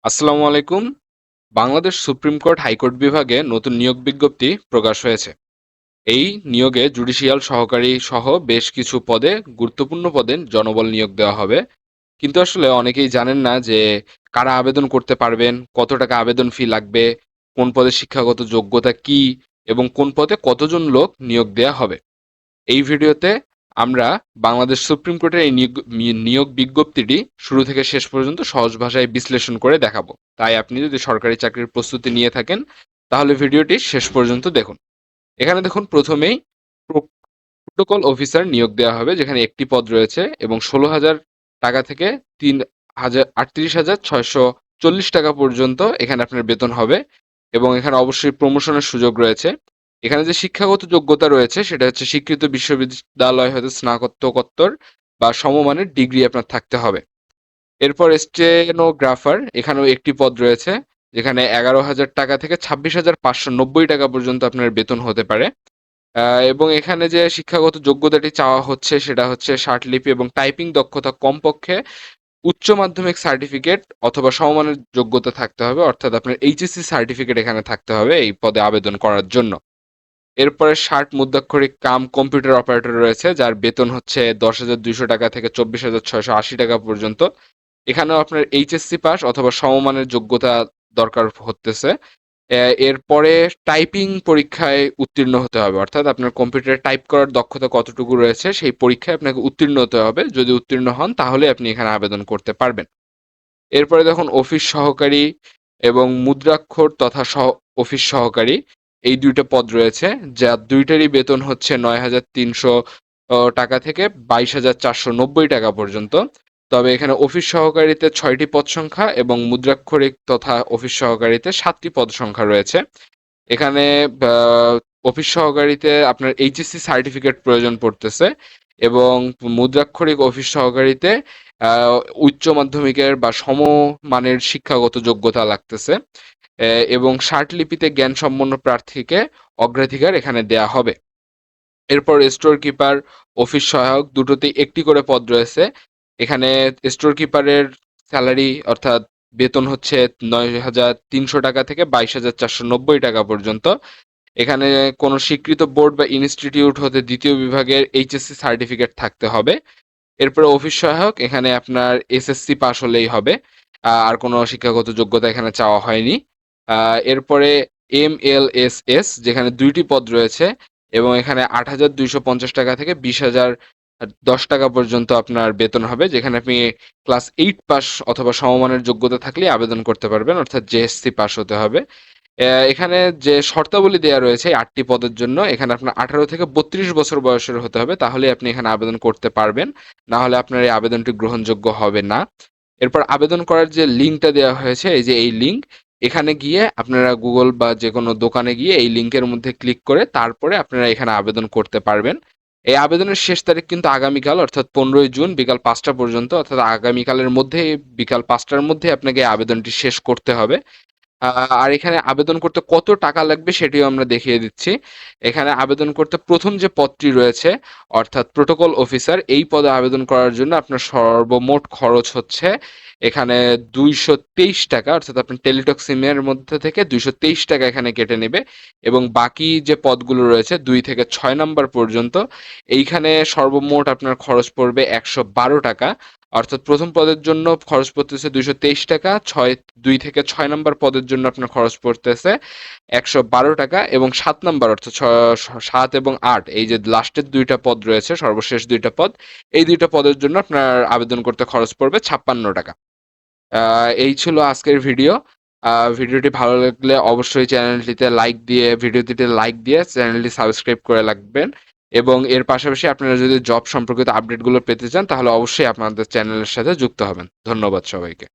আসসালামু আলাইকুম। Bangladesh supreme court high court বিভাগে নতুন নিয়োগ বিজ্ঞপ্তি প্রকাশ হয়েছে। এই নিয়োগে জুডিশিয়াল সহকারী সহ বেশ কিছু পদে, গুরুত্বপূর্ণ পদে জনবল নিয়োগ দেওয়া হবে। কিন্তু আসলে অনেকেই জানেন না যে কারা আবেদন করতে পারবেন, কত টাকা আবেদন ফি লাগবে, কোন পদে শিক্ষাগত যোগ্যতা কি এবং কোন পদে কতজন লোক নিয়োগ দেওয়া হবে। এই ভিডিওতে আমরা বাংলাদেশ সুপ্রিম কোর্টের এই নিয়োগ বিজ্ঞপ্তিটি শুরু থেকে শেষ পর্যন্ত সহজ ভাষায় বিশ্লেষণ করে দেখাবো। তাই আপনি যদি সরকারি চাকরির প্রস্তুতি নিয়ে থাকেন তাহলে ভিডিওটি শেষ পর্যন্ত দেখুন। এখানে দেখুন, প্রথমেই প্রোটোকল অফিসার নিয়োগ দেওয়া হবে, যেখানে একটি পদ রয়েছে এবং 16,000 টাকা থেকে 38,640 টাকা পর্যন্ত এখানে আপনার বেতন হবে এবং এখানে অবশ্যই প্রমোশনের সুযোগ রয়েছে। এখানে যে শিক্ষাগত যোগ্যতা রয়েছে সেটা হচ্ছে স্বীকৃত বিশ্ববিদ্যালয় হতে স্নাতকোত্তর বা সমমানের ডিগ্রি আপনার থাকতে হবে। এরপর স্টেনোগ্রাফার, এখানেও একটি পদ রয়েছে, যেখানে 11,000 টাকা থেকে 26,590 টাকা পর্যন্ত আপনার বেতন হতে পারে। এবং এখানে যে শিক্ষাগত যোগ্যতাটি চাওয়া হচ্ছে সেটা হচ্ছে ষাটলিপি এবং টাইপিং দক্ষতা কমপক্ষে উচ্চ মাধ্যমিক সার্টিফিকেট অথবা সমমানের যোগ্যতা থাকতে হবে, অর্থাৎ আপনার এইচএসসি সার্টিফিকেট এখানে থাকতে হবে এই পদে আবেদন করার জন্য। এরপরে 60 মুদ্রাক্ষরিক কাম কম্পিউটার অপারেটর রয়েছে, যার বেতন হচ্ছে 10,200 টাকা থেকে 24,680 টাকা পর্যন্ত। এখানেও আপনার এইচএসসি পাস অথবা সমমানের যোগ্যতা দরকার হতেছে। এরপরে টাইপিং পরীক্ষায় উত্তীর্ণ হতে হবে, অর্থাৎ আপনার কম্পিউটারে টাইপ করার দক্ষতা কতটুকু রয়েছে সেই পরীক্ষায় আপনাকে উত্তীর্ণ হতে হবে। যদি উত্তীর্ণ হন তাহলে আপনি এখানে আবেদন করতে পারবেন। এরপরে দেখুন, অফিস সহকারী এবং মুদ্রাক্ষর তথা অফিস সহকারী, এই দুইটা পদ রয়েছে, যা দুইটারই বেতন হচ্ছে 9,300 টাকা থেকে 22,490 টাকা পর্যন্ত। তবে এখানে অফিস সহকারীতে 6টি পদ সংখ্যা এবং মুদ্রাক্ষরিক তথা অফিস সহকারীতে 7টি পদ সংখ্যা রয়েছে। এখানে অফিস সহকারীতে আপনার এইচএসসি সার্টিফিকেট প্রয়োজন পড়তেছে এবং মুদ্রাক্ষরিক অফিস সহকারীতে উচ্চ মাধ্যমিকের বা সমমানের শিক্ষাগত যোগ্যতা লাগতেছে এবং ষাটলিপিতে জ্ঞান সম্পন্ন প্রার্থীকে অগ্রাধিকার এখানে দেয়া হবে। এরপর স্টোর কিপার, অফিস সহায়ক, দুটোতেই একটি করে পদ রয়েছে। এখানে স্টোর কিপারের স্যালারি অর্থাৎ বেতন হচ্ছে 9,300 টাকা থেকে 22,490 টাকা পর্যন্ত। এখানে কোনো স্বীকৃত বোর্ড বা ইনস্টিটিউট হতে দ্বিতীয় বিভাগের এইচএসসি সার্টিফিকেট থাকতে হবে। এরপরে অফিস সহায়ক, এখানে আপনার এসএসসি পাস হলেই হবে, আর কোনো শিক্ষাগত যোগ্যতা এখানে চাওয়া হয়নি। এরপরে এমএলএসএস, যেখানে 2টি পদ রয়েছে এবং এখানে 8,250 টাকা থেকে 20,010 টাকা পর্যন্ত আপনার বেতন হবে, যেখানে আপনি ক্লাস 8 পাস অথবা সমমানের যোগ্যতা থাকলে আবেদন করতে পারবেন, অর্থাৎ জেএসসি পাস হতে হবে। এখানে যে শর্তাবলী দেওয়া রয়েছে 8টি পদের জন্য, এখানে আপনার 18 থেকে 32 বছর বয়সের হতে হবে, তাহলে আপনি এখানে আবেদন করতে পারবেন, না হলে আপনার এই আবেদনটি গ্রহণযোগ্য হবে না। এরপর আবেদন করার যে লিঙ্কটা দেওয়া হয়েছে, এই যে এই লিঙ্ক, এখানে গিয়ে আপনারা গুগল বা যে কোনো দোকানে গিয়ে এই লিঙ্কের মধ্যে ক্লিক করে তারপরে আপনারা এখানে আবেদন করতে পারবেন। এই আবেদনের শেষ তারিখ কিন্তু আগামীকাল, অর্থাৎ 15ই জুন বিকাল 5টা পর্যন্ত, অর্থাৎ আগামীকালের মধ্যে বিকাল 5টার মধ্যে আপনাকে এই আবেদনটি শেষ করতে হবে। আর এখানে আবেদন করতে কত টাকা লাগবে সেটিও আমরা দেখিয়ে দিচ্ছি। এখানে আবেদন করতে প্রথম যে পদটি রয়েছে অর্থাৎ প্রোটোকল অফিসার, এই পদে আবেদন করার জন্য আপনার সর্বমোট খরচ হচ্ছে এখানে 223 টাকা, অর্থাৎ আপনার টেলিটক সিমের মধ্যে থেকে 223 টাকা এখানে কেটে নেবে এবং বাকি যে পদগুলো রয়েছে 2 থেকে 6 নাম্বার পর্যন্ত, এইখানে সর্বমোট আপনার খরচ পড়বে 112 টাকা। অর্থাৎ প্রথম পদের জন্য খরচ পড়তেছে 223 টাকা, 2 থেকে 6 নাম্বার পদের জন্য আপনার খরচ পড়তেছে 112 টাকা এবং 7 নাম্বার অর্থাৎ 7 এবং 8, এই যে লাস্টের দুইটা পদ রয়েছে, সর্বশেষ দুইটা পদ, এই দুইটা পদের জন্য আপনার আবেদন করতে খরচ পড়বে 56 টাকা। এই ছিল আজকের ভিডিও। ভিডিওটি ভালো লাগলে অবশ্যই চ্যানেলটিতে লাইক দিয়ে চ্যানেলটি সাবস্ক্রাইব করে রাখবেন এবং এর পাশাপাশি আপনারা যদি জব সম্পর্কিত আপডেটগুলো পেতে চান তাহলে অবশ্যই আপনাদের চ্যানেলের সাথে যুক্ত হবেন। ধন্যবাদ সবাইকে।